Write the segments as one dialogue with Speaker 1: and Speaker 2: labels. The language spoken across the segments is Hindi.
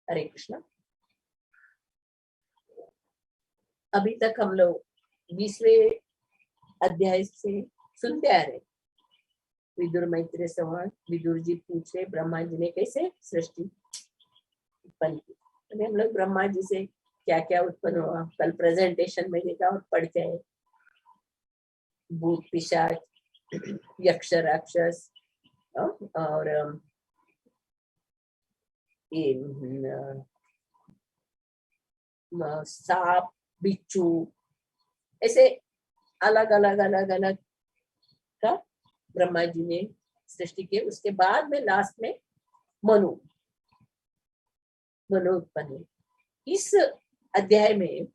Speaker 1: हरे कृष्णा। अभी तक हम लोग 20वें अध्याय से सुनते आ रहे। विदुर मैत्रेय संवाद। विदुर जी पूछ रहे ब्रह्मा जी ने कैसे सृष्टि उत्पन्न की। अभी हम लोग ब्रह्मा जी से क्या क्या उत्पन्न हुआ कल प्रेजेंटेशन में देखा और पढ़ते हैं। भूत पिशाच यक्ष राक्षस और सांप बिच्छू, ऐसे अलग अलग अलग अलग का ब्रह्मा जी ने सृष्टि की। उसके बाद में लास्ट में मनु उत्पन्न हुई। इस अध्याय में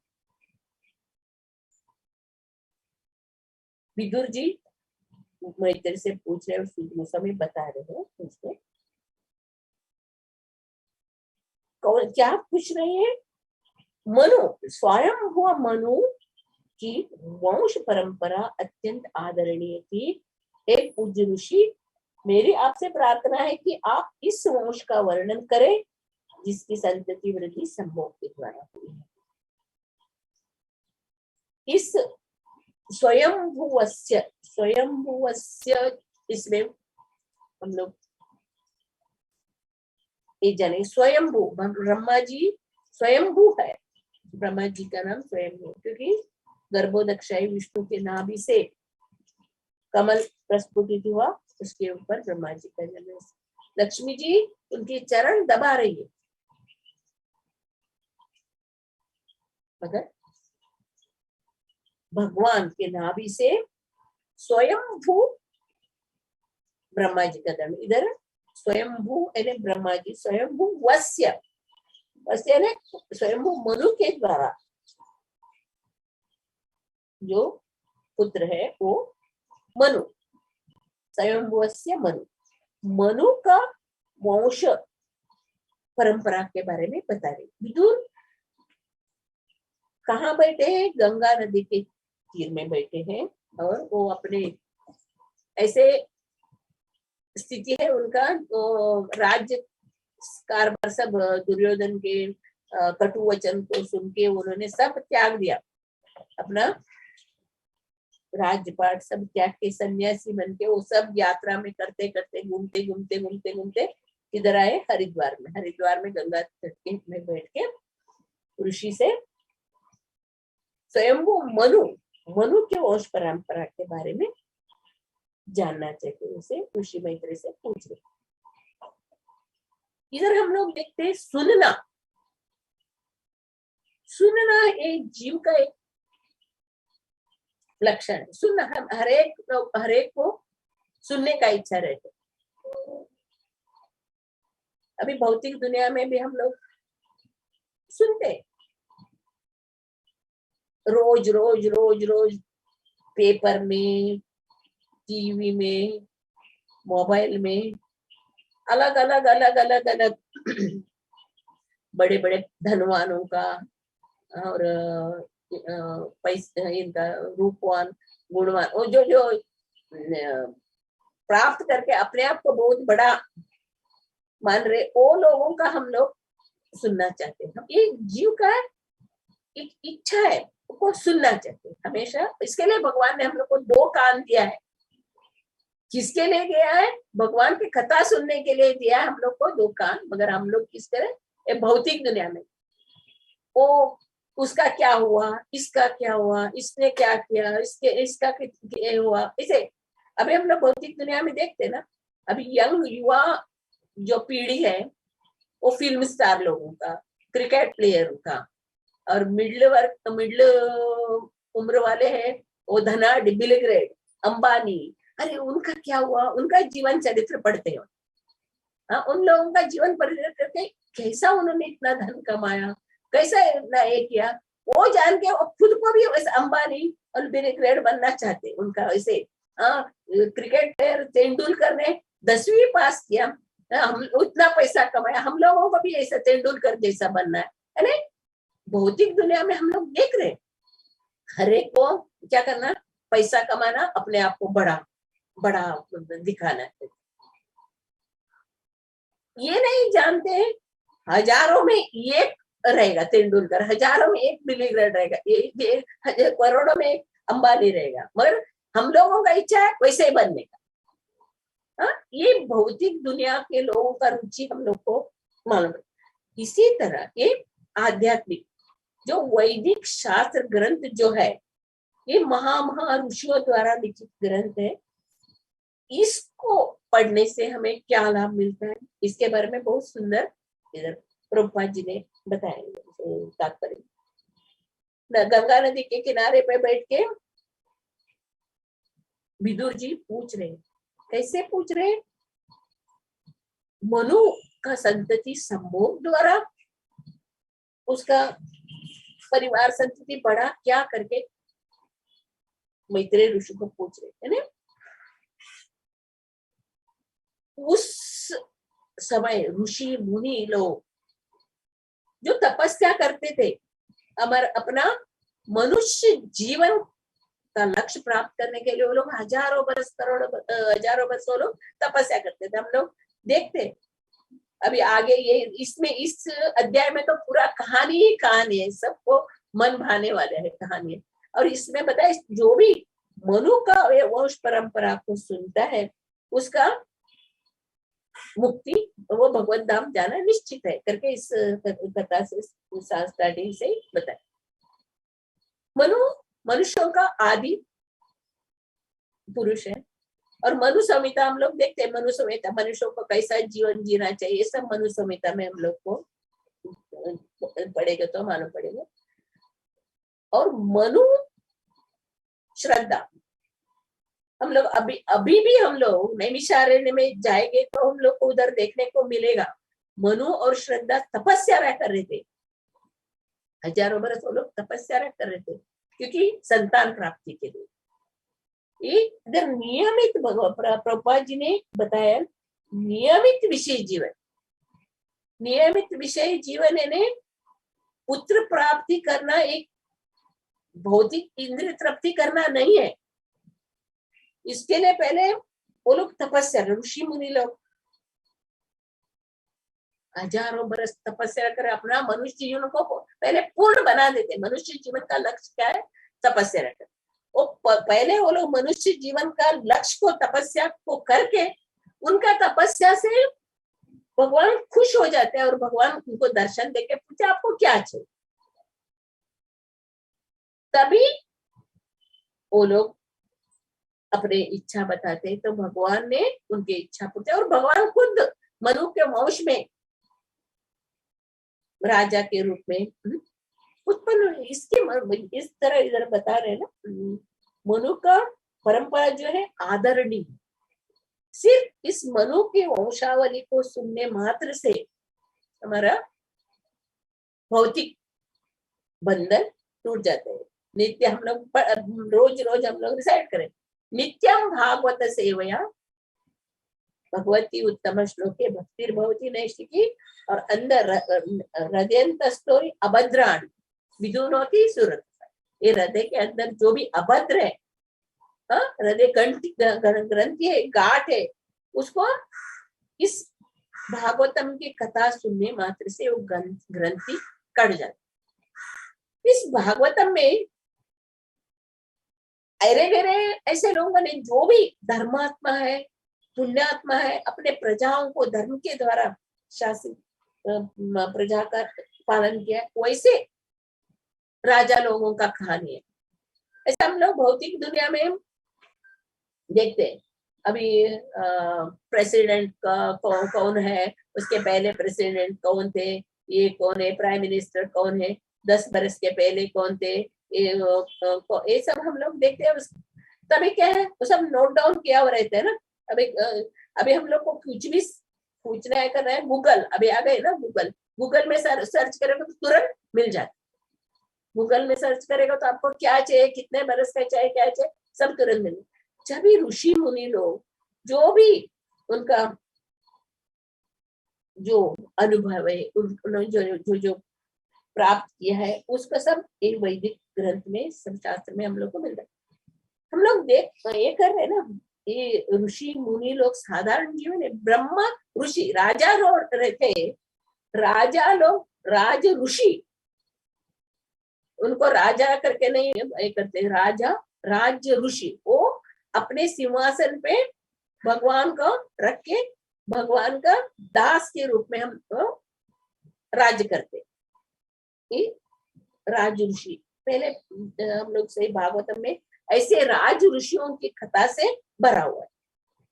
Speaker 1: विदुर जी मैत्रेय से पूछ रहे और गोस्वामी बता रहे हैं उसमें कौन क्या पूछ रहे हैं। मनु स्वयं हुआ मनु की वंश परंपरा अत्यंत आदरणीय थी। एक पूज्य ऋषि, मेरी आपसे प्रार्थना है कि आप इस वंश का वर्णन करें जिसकी संतति वृद्धि संभोग के द्वारा हुई है। इस स्वयंभुवस्य इसमें हम लोग ये जाने स्वयंभू ब्रह्मा जी स्वयंभू है। ब्रह्मा जी का नाम स्वयंभू क्योंकि गर्भोदक्षाई विष्णु के नाभि से कमल प्रस्फुटित हुआ, उसके ऊपर ब्रह्मा जी का जन्म। लक्ष्मी जी उनके चरण दबा रही है मगर भगवान के नाभि से स्वयंभू ब्रह्मा जी का जन्म। इधर स्वयंभू यानी ब्रह्मा जी स्वयंभू वस्य यानी स्वयंभू मनु के द्वारा जो पुत्र है वो मनु, स्वयंभुवस्य मनु। मनु का वंश परंपरा के बारे में बता रहे। विदुर कहाँ बैठे हैं? गंगा नदी के तीर में बैठे हैं और वो अपने ऐसे स्थिति है उनका तो राज्य कारभार सब दुर्योधन के कटु वचन को सुन के उन्होंने सब त्याग दिया, अपना राज्यपाट सब त्याग के सन्यासी बन के वो सब यात्रा में करते करते घूमते घूमते घूमते घूमते किधर आए? हरिद्वार में। हरिद्वार में गंगा तट के में बैठ के ऋषि से स्वयं वो मनु के वंश परंपरा के बारे में जानना चाहते, उसे ऋषि मैत्रेय से पूछ रहे। इधर हम लोग देखते हैं सुनना एक जीव का एक लक्षण है। सुनना हम हरेक को सुनने का इच्छा रहता है। अभी भौतिक दुनिया में भी हम लोग सुनते रोज रोज रोज रोज पेपर में, टीवी में, मोबाइल में अलग अलग अलग अलग अलग बड़े बड़े धनवानों का और पैसे इनका रूपवान गुणवान और जो जो प्राप्त करके अपने आप को बहुत बड़ा मान रहे वो लोगों का हम लोग सुनना चाहते हैं। हम एक जीव का एक इच्छा है उसको सुनना चाहते हैं हमेशा। इसके लिए भगवान ने हम लोग को 2 कान दिया है। किसके लिए दिया है? भगवान की कथा सुनने के लिए दिया है हम लोग को 2 कान। मगर हम लोग किस तरह भौतिक दुनिया में वो उसका क्या हुआ, इसका क्या हुआ, इसने क्या किया, इसका क्या हुआ, इसे अभी हम लोग भौतिक दुनिया में देखते हैं ना। अभी यंग युवा जो पीढ़ी है वो फिल्म स्टार लोगों का, क्रिकेट प्लेयर का, और मिडिल उम्र वाले हैं वो धनाढ़ बिल गेट्स, अंबानी। अरे उनका क्या हुआ, उनका जीवन चरित्र पढ़ते हो। हाँ, उन लोगों का जीवन चरित्र करके कैसा उन्होंने इतना धन कमाया, कैसा इतना ये किया, वो जान के वो खुद को भी वैसे अंबानी और बिल गेट्स बनना चाहते उनका वैसे। क्रिकेट प्लेयर तेंदुलकर ने 10वीं पास किया, हम उतना पैसा कमाया, हम लोगों को भी ऐसा तेंदुलकर जैसा बनना है ना। भौतिक दुनिया में हम लोग देख रहे हर एक को क्या करना, पैसा कमाना, अपने आप को बड़ा बड़ा दिखाना है। ये नहीं जानते हजारों में एक रहेगा तेंदुलकर, हजारों में एक बिली ग्रेड रहेगा, करोड़ों में एक अंबानी रहेगा, मगर हम लोगों का इच्छा है वैसे ही बनने का। हाँ, ये भौतिक दुनिया के लोगों का रुचि हम लोग को मालूम है। इसी तरह ये आध्यात्मिक जो वैदिक शास्त्र ग्रंथ जो है, ये महा ऋषियों द्वारा लिखित ग्रंथ है। इसको पढ़ने से हमें क्या लाभ मिलता है, इसके बारे में बहुत सुंदर इधर प्रभुपाद जी ने बताया तात्पर्य। गंगा नदी के किनारे पे बैठ के विदुर जी पूछ रहे, कैसे पूछ रहे? मनु का संतति संभोग द्वारा उसका परिवार संतति बढ़ा क्या करके मैत्रेय ऋषि को पूछ रहे है ना। उस समय ऋषि मुनि लोग जो तपस्या करते थे, अपना मनुष्य जीवन का लक्ष्य प्राप्त करने के लिए वो लोग हजारों बरस हजारों बरस वो लोग तपस्या करते थे। हम लोग देखते अभी आगे ये इसमें इस अध्याय में तो पूरा कहानी ही कहानी है, सबको मन भाने वाले है कहानी है। और इसमें बताए जो भी मनु का वंश परंपरा को सुनता है उसका मुक्ति वो भगवत धाम जाना निश्चित है करके इस कथा से स्टार्टिंग से बताए। मनु मनुष्यों का आदि पुरुष है और मनु संहिता हम लोग देखते हैं। मनु संहिता मनुष्यों को कैसा जीवन जीना चाहिए सब मनु संहिता में हम लोग को पढ़ेगा तो मालूम पड़ेगा। और मनु श्रद्धा हम लोग अभी भी हम लोग नैमिषारण्य में जाएंगे तो हम लोग को उधर देखने को मिलेगा। मनु और श्रद्धा तपस्या कर रहे थे, हजारों बरस वो लोग तपस्या कर रहे थे क्योंकि संतान प्राप्ति के लिए। इधर नियमित प्रभुपाद जी ने बताया नियमित विषय जीवन, नियमित विषय जीवन यानी पुत्र प्राप्ति करना एक भौतिक इंद्रिय तृप्ति करना नहीं है। इसके लिए पहले वो लोग तपस्या, ऋषि मुनि लोग हजारों बरस तपस्या कर अपना मनुष्य जीवन को पहले पूर्ण बना देते। मनुष्य जीवन का लक्ष्य क्या है? तपस्या कर। वो पहले वो लोग मनुष्य जीवन का लक्ष्य को तपस्या को करके उनका तपस्या से भगवान खुश हो जाते हैं और भगवान उनको दर्शन देके पूछे आपको क्या चाहिए, तभी वो लोग अपने इच्छा बताते तो भगवान ने उनकी इच्छा पूछे और भगवान खुद मनु के वंश में राजा के रूप में उत्पन्न हुए। इसके इस तरह इधर बता रहे ना, मनु का परंपरा जो है आदरणीय। सिर्फ इस मनु की वंशावली को सुनने मात्र से हमारा भौतिक बंधन टूट जाते हैं। नित्य हम लोग रोज रोज हम लोग रिसाइट करें नित्यम भागवत सेवया भगवती उत्तम श्लोके भक्तिर्भवती नैष्ठिकी और अंदर हृदयंतस्थो अभद्राणि विदुनोति सुरत। ये हृदय के अंदर जो भी अभद्र है, हृदय ग्रंथि है, गांठ है, उसको इस भागवतम की कथा सुनने मात्र से वो ग्रंथि कट जाती। इस भागवतम में अरे गरे ऐसे लोगों ने जो भी धर्मात्मा है, पुण्यात्मा है, अपने प्रजाओं को धर्म के द्वारा शासित प्रजा का पालन किया, वैसे राजा लोगों का कहानी है। ऐसा हम लोग भौतिक दुनिया में देखते हैं। अभी प्रेसिडेंट का कौन है, उसके पहले प्रेसिडेंट कौन थे, ये कौन है, प्राइम मिनिस्टर कौन है, 10 बरस के पहले कौन थे, ये सब हम लोग देखते हैं। तभी क्या है वो सब नोट डाउन किया हुआ रहता है ना। अभी हम लोग को कुछ भी पूछना है, करना है, गूगल अभी आ गए ना, गूगल में सर्च करेगा तो तुरंत मिल जाता। गूगल में सर्च करेगा तो आपको क्या चाहिए, कितने बरस का चाहिए, क्या चाहिए, सब तुरंत मिले। जब भी ऋषि मुनि लोग जो भी उनका जो अनुभव है, जो प्राप्त किया है, उसका सब एक वैदिक ग्रंथ में, सब शास्त्र में हम लोग को मिल रहा है। हम लोग ये कर रहे हैं ना, ये ऋषि मुनि लोग साधारण जीवन है। ब्रह्मा ऋषि राजा रहते राजा लोग, राज ऋषि, उनको राजा करके नहीं करते, राजा राज्य ऋषि, वो अपने सिंहासन पे भगवान को रख के भगवान का दास के रूप में हम तो राज्य करते। राज ऋषि पहले हम लोग से भागवतम में ऐसे राज ऋषियों की कथा से भरा हुआ है।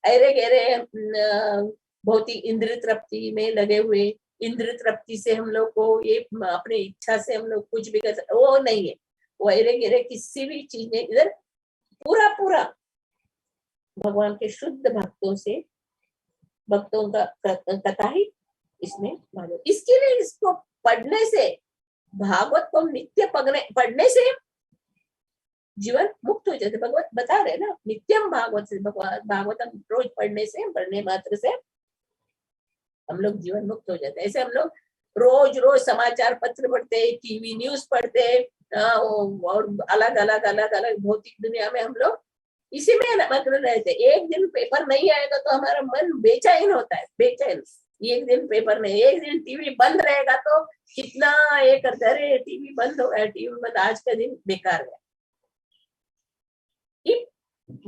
Speaker 1: अरे गहरे बहुत ही इंद्र तृप्ति में लगे हुए, इंद्र तृप्ति से हम लोग को ये अपने इच्छा से हम लोग कुछ भी कर, वो नहीं है। वो अरे गहरे किसी भी चीज में इधर पूरा पूरा भगवान के शुद्ध भक्तों से, भक्तों का कथा ही इसमें मालूम। इसके लिए इसको पढ़ने से, भागवत को नित्य पढ़ने से जीवन मुक्त हो जाते। भगवत बता रहे ना, नित्यम भागवत से, भागवतम रोज पढ़ने से, पढ़ने मात्र से हम लोग जीवन मुक्त हो जाते। ऐसे हम लोग रोज रोज समाचार पत्र पढ़ते, टीवी न्यूज पढ़ते, और अलग अलग अलग अलग भौतिक दुनिया में हम लोग इसी में मग्न रहते। एक दिन पेपर नहीं आएगा तो हमारा मन बेचैन होता है, बेचैन। एक दिन पेपर नहीं, एक दिन टीवी बंद रहेगा तो कितना ये करते, अरे टीवी बंद हो गया, टीवी बंद, आज का दिन बेकार गया।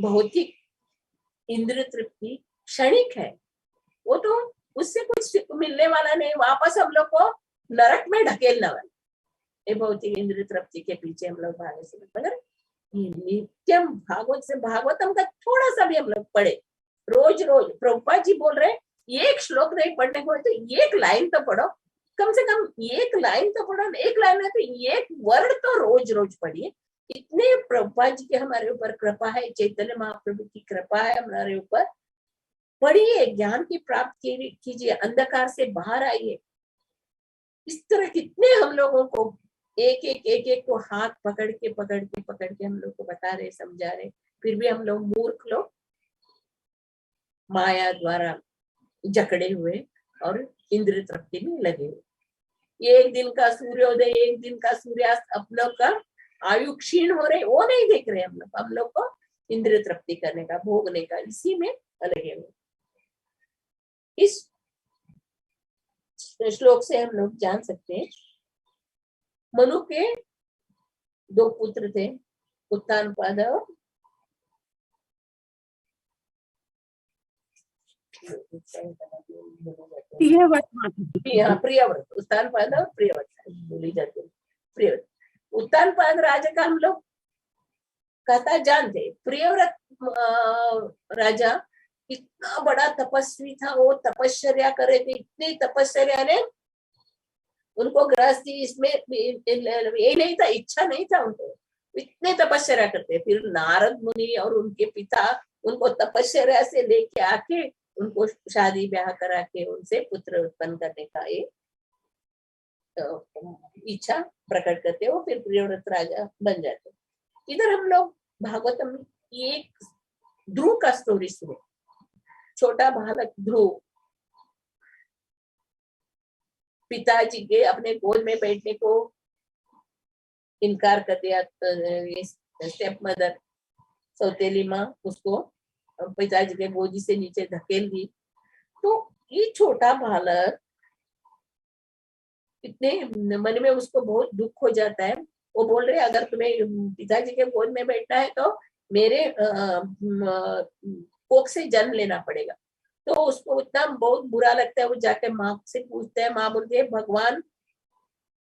Speaker 1: भौतिक इंद्र तृप्ति क्षणिक है, वो तो उससे कुछ मिलने वाला नहीं, वापस हम लोग को नरक में ढकेलने वाला। ये भौतिक इंद्र तृप्ति के पीछे हम लोग भागे से, मगर नित्यम भागवत से, भागवतम का थोड़ा सा भी हम लोग पढ़े रोज रोज। प्रभुपाद जी बोल रहे एक श्लोक नहीं पढ़ने को तो एक लाइन तो पढ़ो, कम से कम एक लाइन तो पढ़ो, एक लाइन है तो एक वर्ड तो रोज रोज पढ़िए। इतने प्रभुपाद जी की हमारे ऊपर कृपा है, चैतन्य महाप्रभु की कृपा है हमारे ऊपर। पढ़िए, ज्ञान की प्राप्ति कीजिए, अंधकार से बाहर आइए। इस तरह कितने हम लोगों को एक एक को हाथ पकड़ के हम लोग को बता रहे, समझा रहे, फिर भी हम लोग मूर्ख लोग माया द्वारा जकड़े हुए और इंद्र तृप्ति में लगे हुए। एक दिन का सूर्योदय, एक दिन का सूर्यास्त, अपनों का आयु क्षीण हो रहे, वो नहीं देख रहे हम लोग को इंद्र तृप्ति करने का, भोगने का, इसी में लगे हुए। इस श्लोक से हम लोग जान सकते हैं, मनु के 2 पुत्र थे, उत्तानपाद और प्रियव्रत। उत्तानपाद और प्रियव्रत बोली जाती है। प्रियव्रत, उत्तानपाद राजा का हम लोग कथा जानते। प्रियव्रत राजा इतना बड़ा तपस्वी था, वो तपस्या करे थे, इतनी तपस्या ने उनको गृहस्थी इसमें ये नहीं था, इच्छा नहीं था उनको, इतने तपस्या करते। फिर नारद मुनि और उनके पिता उनको तपस्या से लेके आके उनको शादी ब्याह करा के उनसे पुत्र उत्पन्न करने का एक इच्छा प्रकट करते हो, फिर प्रियव्रत राजा बन जाते। इधर हम लोग भागवतम में एक ध्रुव का स्टोरी सुने। छोटा बालक ध्रुव पिताजी के अपने गोद में बैठने को इनकार कर दिया। स्टेप मदर, सौतेली माँ, उसको पिताजी के गोदी से नीचे धकेल दी। तो ये छोटा बालक इतने मन में उसको बहुत दुख हो जाता है। वो बोल रहे अगर तुम्हें पिताजी के गोद में बैठना है तो मेरे कोख से जन्म लेना पड़ेगा। तो उसको इतना बहुत बुरा लगता है, वो जाके माँ से पूछता है। माँ बोलती है भगवान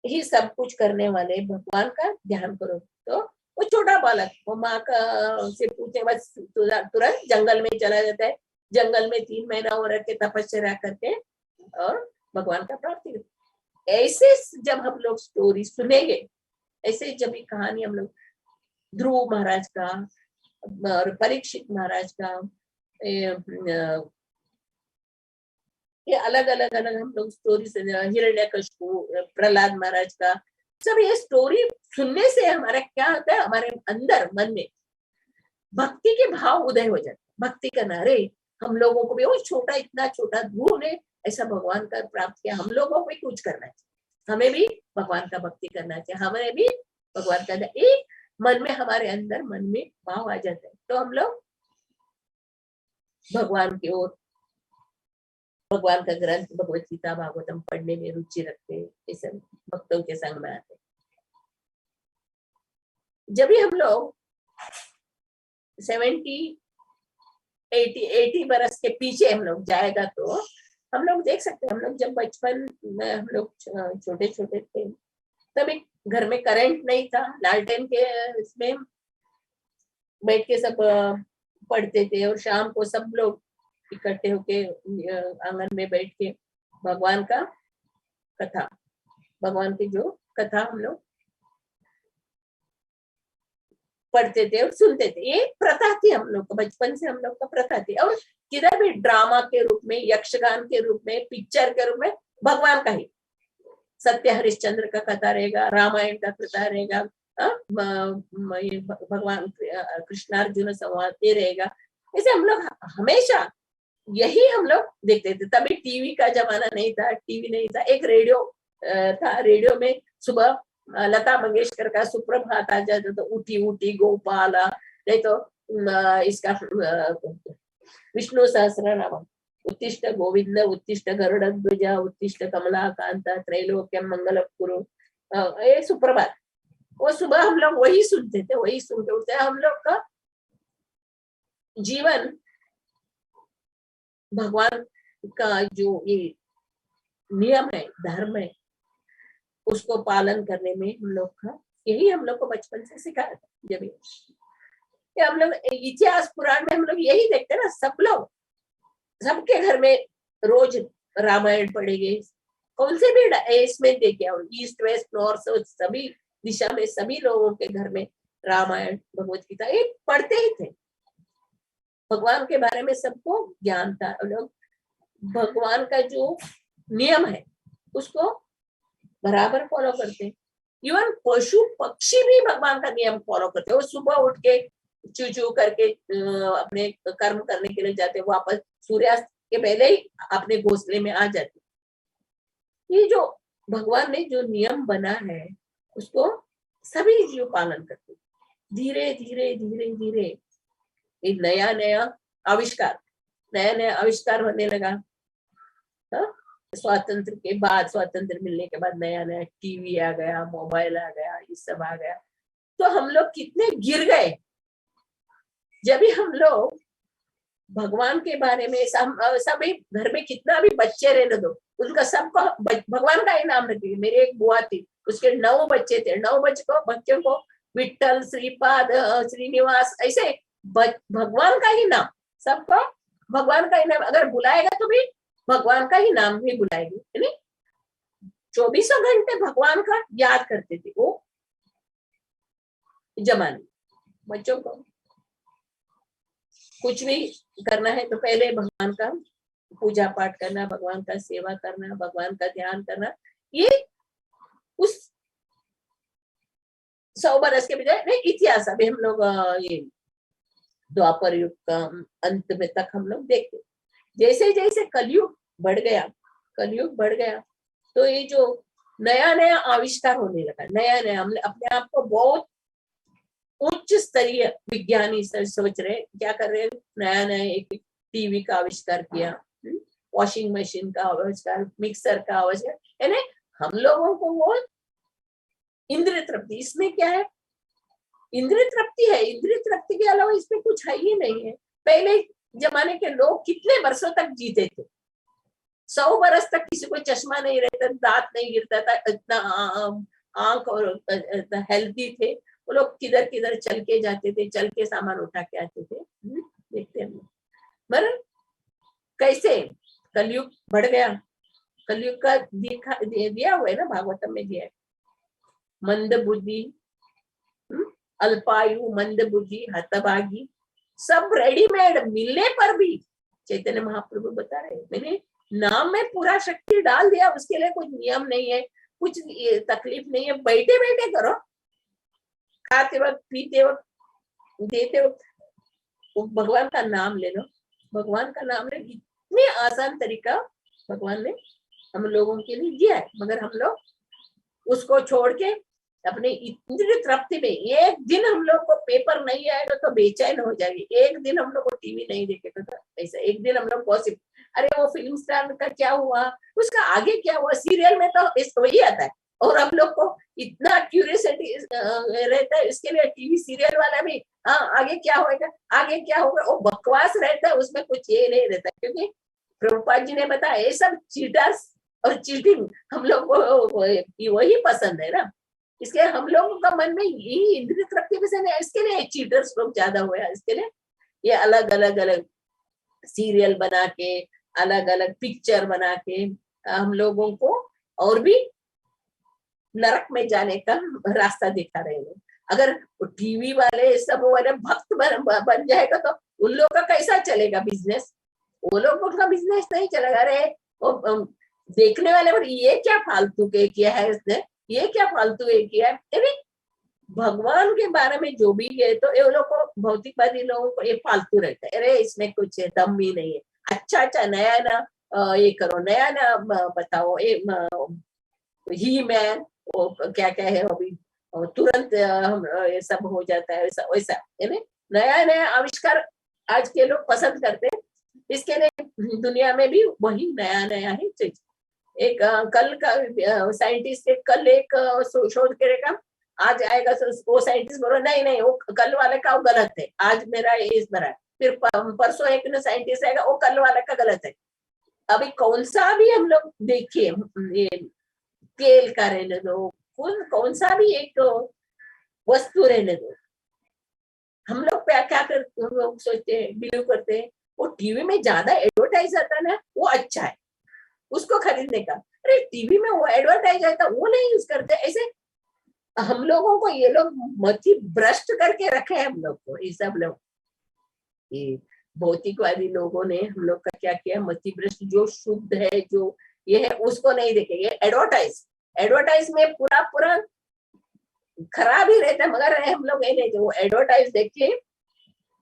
Speaker 1: ही सब कुछ करने वाले, भगवान का ध्यान करो। तो वो छोटा बालक वो माँ का से पूछे बस तुरंत जंगल में चला जाता है। जंगल में 3 महीना हो रखे तपस्या करके और भगवान का प्राप्ति। ऐसे जब हम लोग स्टोरी सुनेंगे, ऐसे जब ये कहानी हम लोग ध्रुव महाराज का और परीक्षित महाराज का, ये अलग अलग हम लोग स्टोरी से, हिरण्यकशिपु, प्रहलाद महाराज का, सब ये स्टोरी सुनने से हमारा क्या होता है, हमारे अंदर मन में भक्ति के भाव उदय हो जाते। भक्ति करना, अरे हम लोगों को भी वो छोटा, इतना छोटा ध्रुव ने ऐसा भगवान का प्राप्त किया, हम लोगों को भी कुछ करना चाहिए, हमें भी भगवान का भक्ति करना चाहिए, हमें भी भगवान का एक मन में, हमारे अंदर मन में भाव आ जाता है। तो हम लोग भगवान की ओर भगवान का ग्रंथ भगवत गीता भागवतम पढ़ने में रुचि रखते, इस भक्तों के संग में आते। जब भी हम लोग 70-80 बरस के पीछे हम लोग जाएगा तो हम लोग देख सकते हैं, हम लोग जब बचपन में हम लोग छोटे छोटे थे तब एक घर में करंट नहीं था, लालटेन के इसमें बैठ के सब पढ़ते थे और शाम को सब लोग इकट्ठे होके आंगन में बैठ के भगवान का कथा, भगवान की जो कथा हम लोग पढ़ते थे और सुनते थे। ये प्रथा थी हम लोग का, बचपन से हम लोग का प्रथा थी। और किधर भी ड्रामा के रूप में, यक्षगान के रूप में, पिक्चर के रूप में भगवान का ही, सत्य हरिश्चंद्र का कथा रहेगा, रामायण का कथा रहेगा, भगवान कृष्णार्जुन संवाद ये रहेगा। ऐसे हम लोग हमेशा यही हम लोग देखते थे। तभी टीवी का जमाना नहीं था, टीवी नहीं था, एक रेडियो था, रेडियो में सुबह लता मंगेशकर का सुप्रभात आ जाता तो उठी उठी गोपाला, नहीं तो इसका विष्णु सहस्रनाम, उत्तिष्ठ गोविंद उत्तिष्ठ गरुड़ध्वज उत्तिष्ठ कमलाकांत त्रैलोक्यम मंगल कुरु, ये सुप्रभात, वो सुबह हम लोग वही सुनते थे, वही सुनते उठते। हम लोग का जीवन भगवान का जो ये नियम है, धर्म है, उसको पालन करने में हम लोग का, यही हम लोग को बचपन से सिखाया था। जब ये हम लोग इतिहास पुराण में हम लोग यही देखते ना, सब लोग सबके घर में रोज रामायण पढ़ेंगे, कौन से भी इसमें देखे, ईस्ट वेस्ट नॉर्थ साउथ सभी दिशा में सभी लोगों के घर में रामायण भगवत गीता ये पढ़ते ही थे। भगवान के बारे में सबको ज्ञान था। लोग भगवान का जो नियम है उसको बराबर फॉलो करते। इवन पशु पक्षी भी भगवान का नियम फॉलो करते। वो सुबह उठ के चू चू करके अपने कर्म करने के लिए जाते, वापस सूर्यास्त के पहले ही अपने घोंसले में आ जाते। ये जो भगवान ने जो नियम बना है उसको सभी जीव पालन करते। धीरे धीरे धीरे धीरे एक नया नया आविष्कार होने लगा। स्वातंत्र के बाद, स्वातंत्र मिलने के बाद नया नया टीवी आ गया, मोबाइल आ गया, ये सब आ गया। तो हम लोग कितने गिर गए जब भी हम लोग भगवान के बारे में सभी घर में कितना भी बच्चे रहने दो, उनका सबको भगवान का ही नाम रखेगी। मेरी एक बुआ थी, उसके 9 बच्चे थे, 9 बच्चों को विट्ठल, श्रीपाद, श्रीनिवास, ऐसे भगवान का ही नाम, सबको भगवान का ही नाम। अगर बुलाएगा तो भी भगवान का ही नाम भी बुलाएगी। 24 घंटे भगवान का याद करते थे वो जमाने। बच्चों को कुछ भी करना है तो पहले भगवान का पूजा पाठ करना, भगवान का सेवा करना, भगवान का ध्यान करना। ये उस 100 बरस के बजाय नहीं, इतिहास अभी हम लोग ये द्वापर युग का अंत में तक हम लोग देखते। जैसे जैसे कलयुग बढ़ गया तो ये जो नया नया आविष्कार होने लगा, नया नया, हमने अपने आप को बहुत उच्च स्तरीय विज्ञानी सोच रहे, क्या कर रहे हैं, नया नया एक टीवी का आविष्कार किया, वॉशिंग मशीन का आविष्कार, मिक्सर का आविष्कार, यानी हम लोगों को वो इंद्रिय तृप्ति, इसमें क्या है, इंद्रिय तृप्ति है। इंद्रिय तृप्ति के अलावा इसमें कुछ है ही नहीं है। पहले जमाने के लोग कितने वर्षों तक जीते थे, 100 बरस तक किसी को चश्मा नहीं रहता, दांत नहीं गिरता था, इतना आंख और हेल्दी थे वो लोग। किधर किधर चल के जाते थे, चल के सामान उठा के आते थे। देखते हैं मगर कैसे कलयुग बढ़ गया। कलयुग का दिया हुआ है ना, भागवतम में दिया है, मंद बुद्धि, अल्पायु, मंद बुद्धि, हतभागी, सब रेडीमेड मिलने पर भी चैतन्य महाप्रभु बता रहे, मैंने नाम में पूरा शक्ति डाल दिया, उसके लिए कुछ नियम नहीं है, कुछ तकलीफ नहीं है, बैठे बैठे करो, खाते वक्त, पीते वक्त, देते वक्त भगवान का नाम ले लो, भगवान का नाम ले। इतने आसान तरीका भगवान ने हम लोगों के लिए दिया है, मगर हम लोग उसको छोड़ के अपने इंद्रिय तृप्ति में, एक दिन हम लोग को पेपर नहीं आएगा तो बेचैन हो जाएगी, एक दिन हम लोग को टीवी नहीं देखेगा तो ऐसा, एक दिन हम लोग गॉसिप, अरे वो फिल्म स्टार का क्या हुआ, उसका आगे क्या हुआ, सीरियल में तो इस वही आता है। और हम लोग को इतना क्यूरियोसिटी रहता है इसके लिए, टीवी सीरियल वाला भी, हाँ आगे क्या होगा, आगे क्या होगा, वो बकवास रहता है, उसमें कुछ ये नहीं रहता, क्योंकि प्रभुपाद जी ने बताया ये सब चीटर्स और चीटिंग हम लोग को वही पसंद है ना, इसलिए हम लोगों का मन में यही इंद्रिय तृप्ति पसंद है, इसके लिए चीटर्स लोग ज्यादा हुए हैं, इसके लिए ये अलग अलग अलग सीरियल बना के, अलग अलग पिक्चर बना के हम लोगों को और भी नरक में जाने का रास्ता दिखा रहे हैं। अगर टीवी वाले सब वाले भक्त बन जाएगा तो उन लोगों का कैसा चलेगा बिजनेस, वो लोगों का बिजनेस नहीं चलेगा। अरे वो देखने वाले पर ये क्या फालतू के किया है इसने, ये क्या फालतू के किया है, अरे भगवान के बारे में जो भी है तो ये लोग को, भौतिकवादी लोगों को ये फालतू रहता है, अरे इसमें कुछ दम भी नहीं है, अच्छा अच्छा नया ना ये करो, नया ना बताओ, ही मैन वो क्या क्या है अभी तुरंत ये सब हो जाता है, वैसा वैसा नया नया आविष्कार आज के लोग पसंद करते हैं, इसके लिए दुनिया में भी वही नया नया ही चीज। एक कल का साइंटिस्ट कल एक शोध करेगा, आज आएगा वो साइंटिस्ट बोलो नहीं नहीं वो कल वाले का वो गलत है, आज मेरा इस तरह है, फिर परसों एक साइंटिस्ट आएगा वो कल वाले का गलत है। अभी कौन सा भी हम लोग देखिए, ये तेल का रहने दो, कौन सा भी एक वस्तु रहने दो, हम लोग क्या कर सोचते हैं, बिलीव करते हैं वो टीवी में ज्यादा एडवर्टाइज आता है ना वो अच्छा है उसको खरीदने का, अरे टीवी में वो एडवर्टाइज आता वो नहीं यूज करते, ऐसे हम लोगों को ये लोग मति भ्रष्ट करके रखे हैं हम लोग को, ये सब लोग ये भौतिकवादी लोगों ने हम लोग का क्या किया, मति भ्रष्ट, जो शुद्ध है जो ये है उसको नहीं देखेंगे, एडवर्टाइज एडवर्टाइज में पूरा पूरा खराब ही रहता है, मगर हम लोग नहीं देते, वो एडवर्टाइज देख के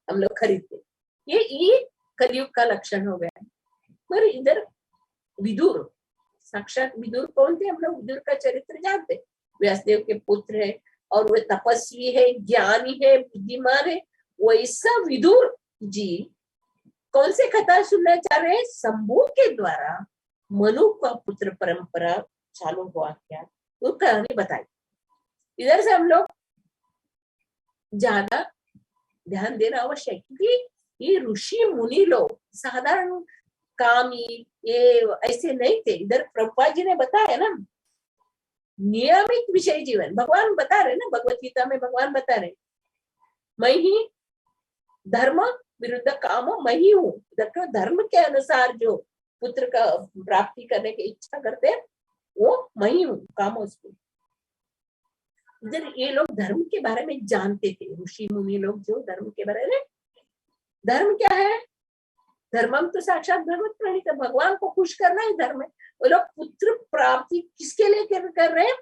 Speaker 1: हम लोग खरीदते, ये कलयुग का लक्षण हो गया है। पर इधर विदुर, साक्षात विदुर कौन थे, हम लोग विदुर का चरित्र जानते, व्यासदेव के पुत्र है और वो तपस्वी है, ज्ञानी है, बुद्धिमान है, वैसा विदुर जी कौन से कथा सुनना चाह रहे हैं, शंभु के द्वारा मनु का पुत्र परंपरा चालू हुआ क्या, वो कहानी बताई। इधर से हम लोग ज्यादा ध्यान देना आवश्यक, क्योंकि ये ऋषि मुनि लोग साधारण कामी ये ऐसे नहीं थे, इधर प्रभुपाद जी ने बताया ना नियमित विषय जीवन, भगवान बता रहे ना, भगवत गीता में भगवान बता रहे मैं ही धर्म विरुद्ध काम मैं ही हूँ, धर्म के अनुसार जो पुत्र का प्राप्ति करने की इच्छा करते हैं वो मैं ही हूँ, काम उसको। इधर ये लोग धर्म के बारे में जानते थे, ऋषि मुनि लोग जो धर्म के बारे में, धर्म क्या है, धर्मम तो साक्षात भगवत प्रणीत, भगवान को खुश करना ही धर्म है। वो लोग पुत्र प्राप्ति किसके लिए कर रहे हैं,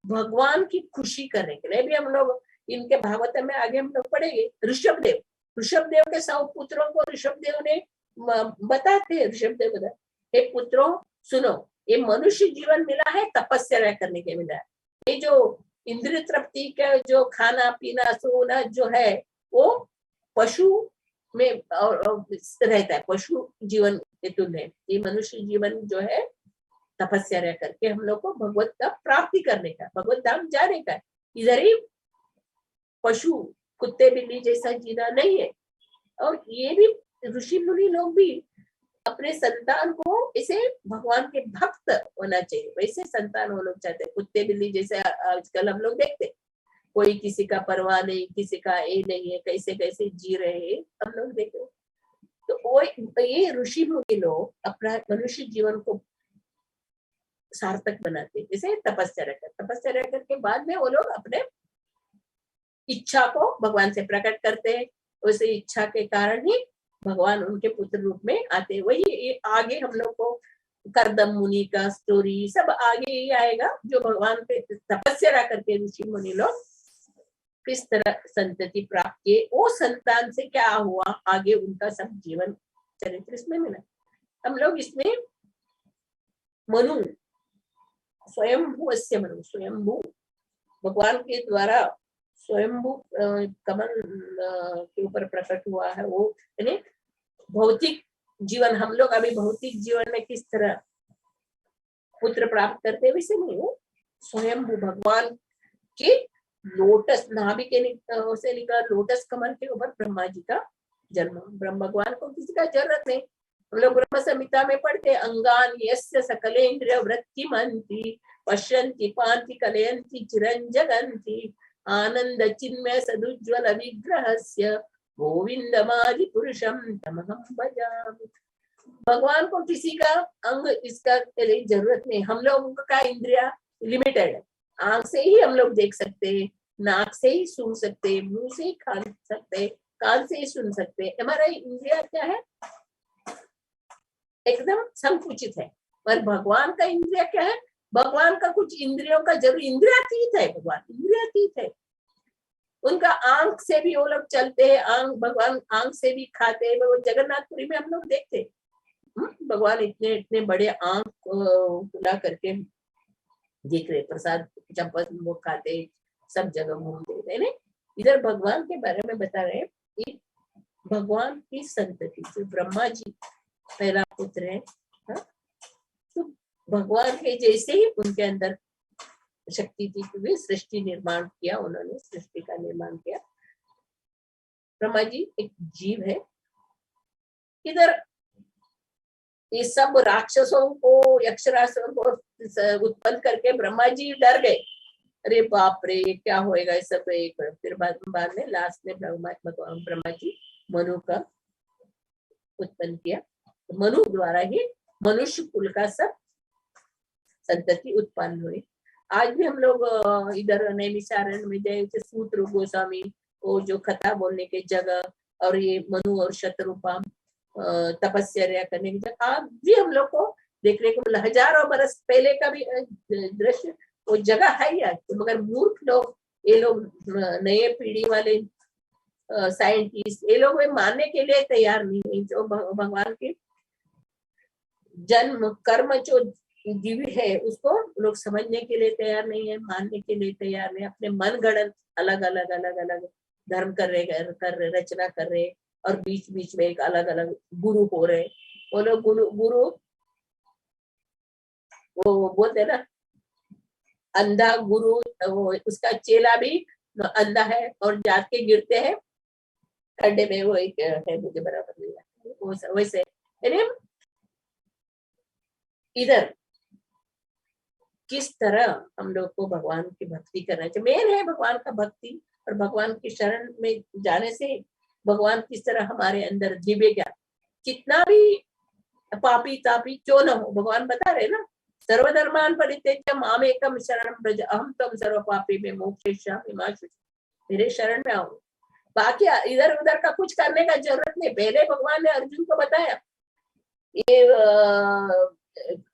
Speaker 1: भगवान की खुशी करने के लिए। भी हम लोग इनके भागवत में आगे हम लोग पढ़ेंगे, ऋषभदेव, ऋषभदेव के 100 पुत्रों को ऋषभदेव ने बताते, ऋषभदेव बताते, हे पुत्रों सुनो, ये मनुष्य जीवन मिला है तपस्या करने के मिला है, ये जो इंद्रिय तृप्ति का जो खाना पीना सोना जो है वो पशु में रहता है, पशु जीवन के तुल्य है, ये मनुष्य जीवन जो है तपस्या करके हम लोग को भगवत का प्राप्ति करने का, भगवत धाम जाने का, इधर ही पशु कुत्ते बिल्ली जैसा जीना नहीं है। और ये भी ऋषि मुनि लोग भी अपने संतान को इसे भगवान के भक्त होना चाहिए, वैसे संतान वो लोग चाहते हैं, कुत्ते बिल्ली जैसे आजकल हम लोग देखते, कोई किसी का परवाह नहीं, किसी का ये नहीं है, कैसे कैसे जी रहे हैं हम लोग देखे। तो वो ये ऋषि मुनि लोग अपना मनुष्य जीवन को सार्थक बनाते, जैसे तपस्या करके बाद में वो लोग अपने इच्छा को भगवान से प्रकट करते हैं, उस इच्छा के कारण ही भगवान उनके पुत्र रूप में आते हैं। वही आगे हम लोग को करदम मुनि का स्टोरी सब आगे ही आएगा, जो भगवान पे तपस्या करके ऋषि मुनि लोग किस तरह संतति प्राप्त किए, वो संतान से क्या हुआ आगे उनका सब जीवन चरित्र इसमें मिला। हम लोग इसमें मनु स्वयंभू अस्य मनु, स्वयंभू भगवान के द्वारा स्वयंभू कमल के ऊपर प्रकट हुआ है, वो यानी भौतिक जीवन हम लोग अभी भौतिक जीवन में किस तरह पुत्र प्राप्त करते, वैसे नहीं हो। स्वयं भगवान के लोटस नाभि के से निकला लोटस कमल के ऊपर ब्रह्मा जी का जन्म। ब्रह्म भगवान को किसी का जरूरत नहीं। हम लोग ब्रह्म संहिता में पढ़ते, अंगान यस्य सकलेन्द्रिय वृत्तिमन्ति पश्यन्ति पांति कलयन्ति चिरंजगन्ति आनंद चिन्मय सदुज्ज्वल विग्रहस्य गोविंदमादि पुरुषम तमहं भजामि। भगवान को किसी का अंग इसका जरूरत नहीं। हम लोग का इंद्रिया लिमिटेड है। आंख से ही हम लोग देख सकते हैं, नाक से ही सूंघ सकते हैं, मुंह से ही खा सकते हैं, कान से ही सुन सकते हैं। हमारा इंद्रिया क्या है, एकदम संकुचित है। पर भगवान का इंद्रिया क्या है, भगवान का कुछ इंद्रियों का जरूर इंद्रियातीत है। भगवान इंद्रियातीत है। उनका आंख से भी वो लोग चलते हैं, आंख भगवान आंख से भी खाते हैं। वो जगन्नाथपुरी में हम लोग देखते हैं, भगवान इतने इतने बड़े आंख खुला करके देख रहे, प्रसाद चंपत वो खाते, सब जगह घूमते हैं। इधर भगवान के बारे में बता रहे हैं कि भगवान की संतति से ब्रह्मा जी पहला पुत्र है। तो भगवान के जैसे ही उनके अंदर शक्ति थी, क्योंकि सृष्टि निर्माण किया उन्होंने, सृष्टि का निर्माण किया। ब्रह्मा जी एक जीव है। इधर ये सब राक्षसों को, यक्षराक्षसों को उत्पन्न करके ब्रह्मा जी डर गए। अरे बाप रे, ये क्या होएगा, ये सब। फिर बाद में लास्ट में ब्रह्मा जी मनु का उत्पन्न किया। मनु द्वारा ही मनुष्य कुल का सब संतति उत्पन्न हुई। आज भी हम लोग इधर नैमिषारण्य में जाए, सूत्र गोस्वामी वो जो कथा बोलने के जगह, और ये मनु और शत्रुपा तपस्या करने की जगह आज भी हम लोग को देखने को मिला। हजारों बरस पहले का भी दृश्य वो जगह है ही। मगर मूर्ख लोग, ये लोग नए पीढ़ी वाले साइंटिस्ट, ये लोग मानने के लिए तैयार नहीं है। जो भगवान के जन्म कर्म जो दिव्य है उसको लोग समझने के लिए तैयार नहीं है, मानने के लिए तैयार नहीं। अपने मन गढ़ंत अलग अलग अलग अलग धर्म कर रहे रचना कर रहे, और बीच बीच में एक अलग अलग गुरु हो रहे। वो लोग गुरु वो बोलते ना, अंधा गुरु, वो उसका चेला भी अंधा है और जात के गिरते हैं खड्डे में। वो एक है, मुझे बराबर नहीं आता। वैसे इधर किस तरह हम लोग को भगवान की भक्ति करना चाहिए, मेन है भगवान का भक्ति। और भगवान की शरण में जाने से भगवान किस तरह हमारे अंदर दिव्य ज्ञान, कितना भी पापी तापी क्यों न हो, भगवान बता रहे ना, सर्वधर्मान परित्यज्य मामेकम शरणं व्रज अहम त्वं सर्व पापेभ्यो मोक्षयिष्यामि मा शुचि। मेरे शरण में आओ। बाकी इधर उधर का कुछ करने का जरूरत नहीं। पहले भगवान ने अर्जुन को बताया ये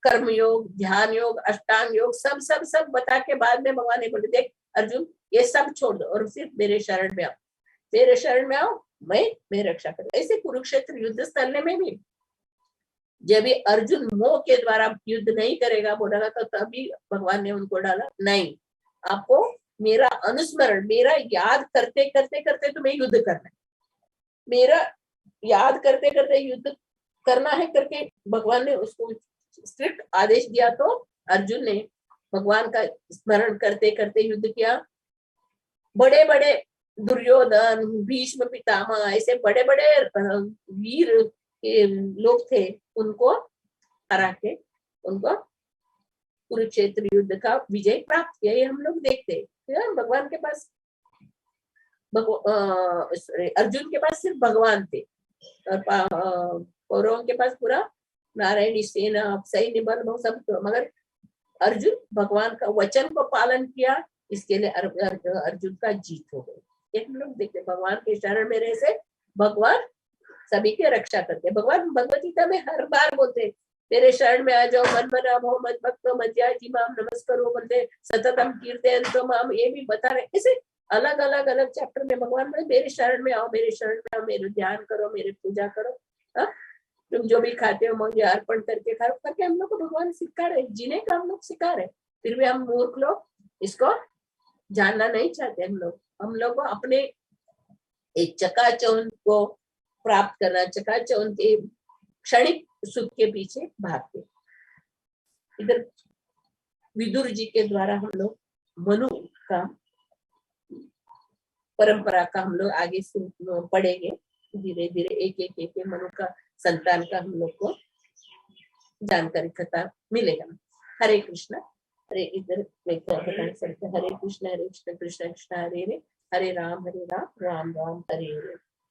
Speaker 1: कर्म योग, ध्यान योग, अष्टांग योग, सब सब सब बता के बाद में भगवान ने बोले, देख अर्जुन ये सब छोड़ दो और सिर्फ मेरे शरण में आओ, मेरे शरण में आओ, मैं रक्षा करूं। ऐसे कुरुक्षेत्र युद्ध स्थल में भी जब भी अर्जुन मोह के द्वारा युद्ध नहीं करेगा बोलेगा, तो तभी भगवान ने उनको डाला, नहीं आपको मेरा अनुस्मरण, मेरा याद करते करते करते तुम्हें युद्ध करना है, मेरा याद करते करते युद्ध करना है करके भगवान ने उसको स्ट्रिक्ट आदेश दिया। तो अर्जुन ने भगवान का स्मरण करते करते युद्ध किया। बड़े बड़े दुर्योधन, भीष्म पितामह, ऐसे बड़े बड़े वीर लोग थे, उनको हरा के उनको कुरुक्षेत्र युद्ध का विजय प्राप्त किया। ये हम लोग देखते हैं। भगवान के पास अर्जुन के पास सिर्फ भगवान थे, और कौरवों के पास पूरा नारायणी सेना, सैन्य बल सब। मगर अर्जुन भगवान का वचन को पालन किया, इसके लिए अर्जुन का जीत हो गई। एक हम लोग देखते भगवान के शरण में रहे से भगवान सभी के रक्षा करते। भगवान भगवत गीता में हर बार बोलते, तेरे शरण में आ जाओ, मन मना भो मत भक्तो मध्याजी माम नमस्करो बोलते, सततम कीर्तयन्तो माम, ये भी बता रहे। ऐसे अलग अलग अलग चैप्टर में भगवान बोले, मेरे शरण में आओ, मेरे शरण में आओ, मेरे ध्यान करो, मेरे पूजा करो। तुम जो भी खाते हो मुझे अर्पण करके खाओ करके हम लोग को भगवान सिखा रहे, जीने का हम लोग सिखा रहे। फिर भी हम मूर्ख लोग इसको जानना नहीं चाहते। हम लोग को अपने एक चकाचौंध को प्राप्त करना, चकाचौंध के क्षणिक सुख के पीछे भागते। इधर विदुर जी के द्वारा हम लोग मनु का परंपरा का हम लोग आगे पढ़ेंगे, धीरे धीरे एक एक एक मनु का संतान का हम लोग को जानकारी कथा मिलेगा। हरे कृष्णा। हरे इधर हरे कृष्ण कृष्ण कृष्ण हरे हरे, हरे राम राम राम हरे हरे।